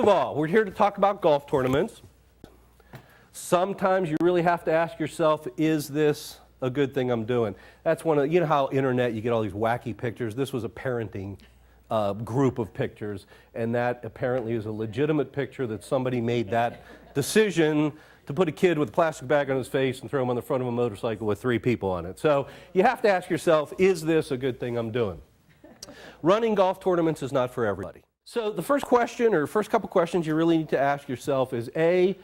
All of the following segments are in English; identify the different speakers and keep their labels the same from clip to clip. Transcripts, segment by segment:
Speaker 1: of all, we're here to talk about golf tournaments. Sometimes you really have to ask yourself, is this a good thing I'm doing? That's one of, you know how internet, you get all these wacky pictures. This was a parenting group of pictures, and that apparently is a legitimate picture that somebody made that decision to put a kid with a plastic bag on his face and throw him on the front of a motorcycle with 3 people on it. So you have to ask yourself, is this a good thing I'm doing? Running golf tournaments is not for everybody. So the first question, or first couple questions you really need to ask yourself is A,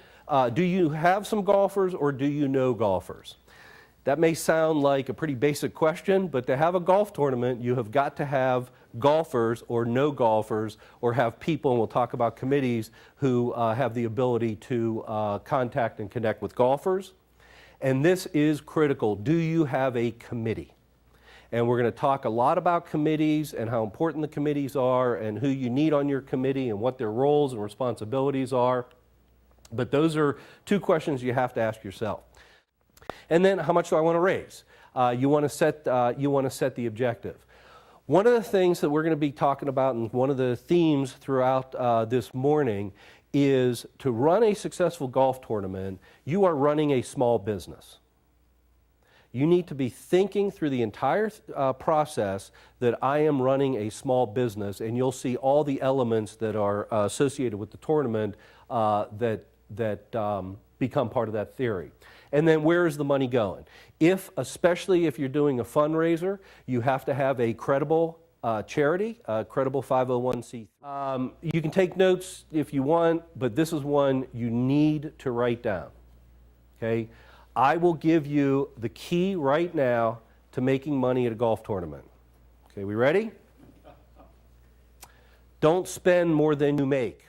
Speaker 1: do you have some golfers or do you know golfers? That may sound like a pretty basic question, but to have a golf tournament, you have got to have golfers or no golfers, or have people, and we'll talk about committees, who have the ability to contact and connect with golfers. And this is critical. Do you have a committee? And we're going to talk a lot about committees and how important the committees are and who you need on your committee and what their roles and responsibilities are. But those are 2 questions you have to ask yourself. And then, how much do I want to raise? You want to set the objective. One of the things that we're going to be talking about, and one of the themes throughout this morning, is to run a successful golf tournament, you are running a small business. You need to be thinking through the entire process that I am running a small business, and you'll see all the elements that are associated with the tournament that become part of that theory. And then where is the money going? Especially if you're doing a fundraiser, you have to have a credible charity, a credible 501c3. You can take notes if you want, but this is one you need to write down. Okay? I will give you the key right now to making money at a golf tournament. Okay, we ready? Don't spend more than you make.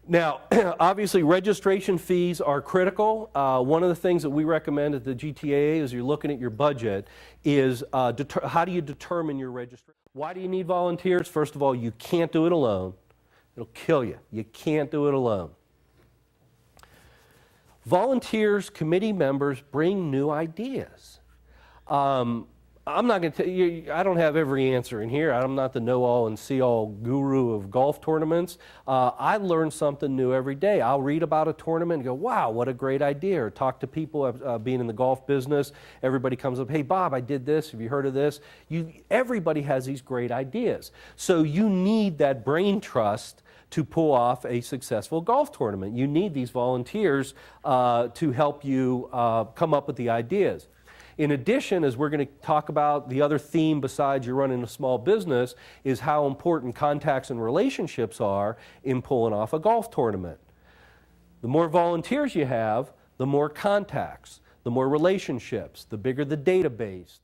Speaker 1: Now, obviously, registration fees are critical. One of the things that we recommend at the GTAA as you're looking at your budget is how do you determine your registration? Why do you need volunteers? First of all, you can't do it alone. It'll kill you. You can't do it alone. Volunteers, committee members bring new ideas. I'm not going to tell you, I don't have every answer in here. I'm not the know-all and see-all guru of golf tournaments. I learn something new every day. I'll read about a tournament and go, wow, what a great idea. Or talk to people being in the golf business. Everybody comes up, hey, Bob, I did this. Have you heard of this? Everybody has these great ideas. So you need that brain trust to pull off a successful golf tournament. You need these volunteers to help you come up with the ideas. In addition, as we're going to talk about, the other theme besides you're running a small business is how important contacts and relationships are in pulling off a golf tournament. The more volunteers you have, the more contacts, the more relationships, the bigger the database.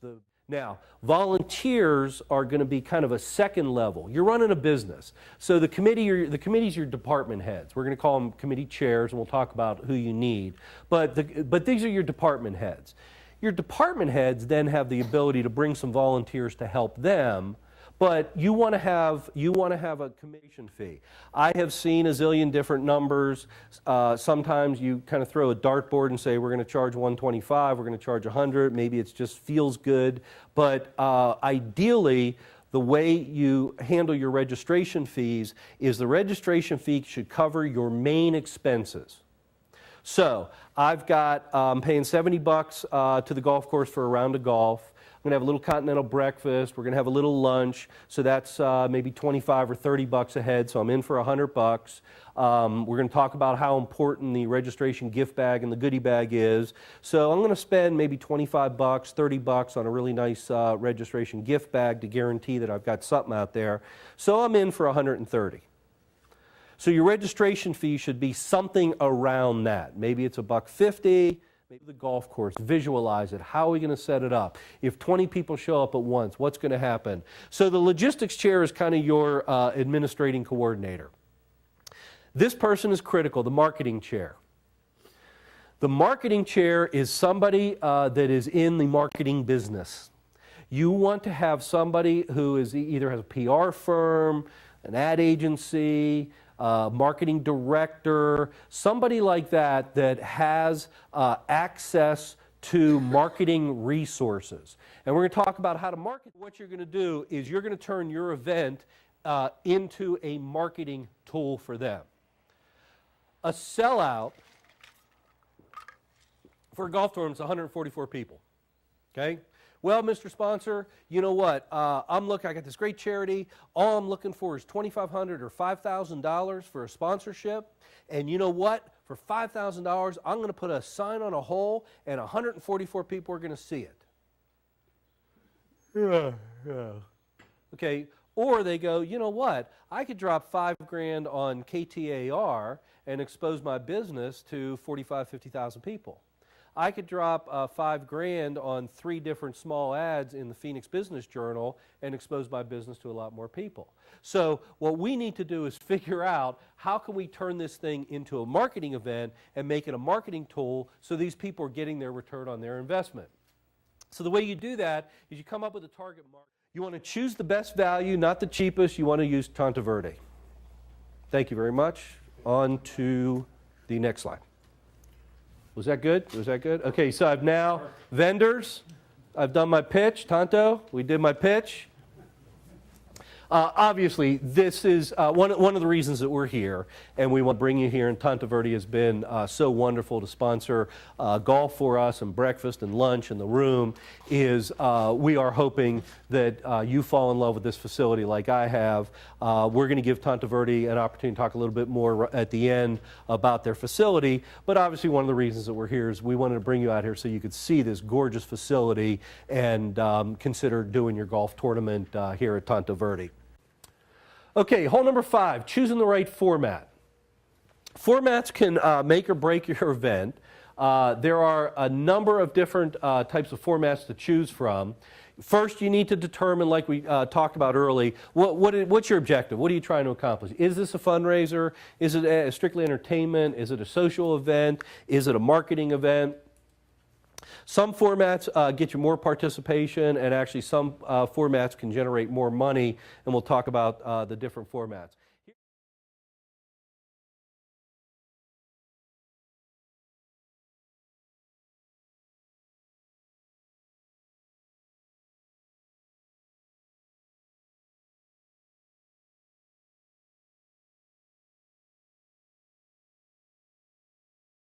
Speaker 1: Now, volunteers are going to be kind of a second level. You're running a business. So the committee's your department heads. We're going to call them committee chairs, and we'll talk about who you need. But these are your department heads. Your department heads then have the ability to bring some volunteers to help them, but you want to have a commission fee. I have seen a zillion different numbers. Sometimes you kind of throw a dartboard and say, we're going to charge $125, we're going to charge $100, maybe it just feels good, but ideally, the way you handle your registration fees is the registration fee should cover your main expenses. So I've got paying $70 to the golf course for a round of golf. I'm going to have a little continental breakfast. We're going to have a little lunch. So that's maybe 25 or 30 bucks a head. So I'm in for 100 bucks. We're going to talk about how important the registration gift bag and the goodie bag is. So I'm going to spend maybe 25 bucks, 30 bucks on a really nice registration gift bag to guarantee that I've got something out there. So I'm in for 130. So your registration fee should be something around that. Maybe it's $150, maybe the golf course. Visualize it. How are we going to set it up? If 20 people show up at once, what's going to happen? So the logistics chair is kind of your administrating coordinator. This person is critical, the marketing chair. The marketing chair is somebody that is in the marketing business. You want to have somebody who either has a PR firm, an ad agency, marketing director, somebody like that that has access to marketing resources. And we're going to talk about how to market. What you're going to do is you're going to turn your event into a marketing tool for them. A sellout for a golf tournament is 144 people. Okay? Well, Mr. Sponsor, you know what? I got this great charity. All I'm looking for is $2,500 or $5,000 for a sponsorship. And you know what? For $5,000, I'm going to put a sign on a hole, and 144 people are going to see it. Yeah. Okay. Or they go, you know what? I could drop $5,000 on KTAR and expose my business to 45, 50,000 people. I could drop $5,000 on 3 different small ads in the Phoenix Business Journal and expose my business to a lot more people. So what we need to do is figure out how can we turn this thing into a marketing event and make it a marketing tool so these people are getting their return on their investment. So the way you do that is you come up with a target market. You want to choose the best value, not the cheapest. You want to use Tonto Verde. Thank you very much. On to the next slide. Was that good? Was that good? Okay, so I've now, vendors, I've done my pitch. Tonto, we did my pitch. Obviously, this is one of the reasons that we're here, and we want to bring you here, and Tonto Verde has been so wonderful to sponsor golf for us and breakfast and lunch in the room, is we are hoping that you fall in love with this facility like I have. We're going to give Tonto Verde an opportunity to talk a little bit more at the end about their facility, but obviously one of the reasons that we're here is we wanted to bring you out here so you could see this gorgeous facility and consider doing your golf tournament here at Tonto Verde. Okay, hole number 5, choosing the right format. Formats can make or break your event. There are a number of different types of formats to choose from. First, you need to determine, like we talked about early, what's your objective? What are you trying to accomplish? Is this a fundraiser? Is it strictly entertainment? Is it a social event? Is it a marketing event? Some formats get you more participation, and actually some formats can generate more money, and we'll talk about the different formats.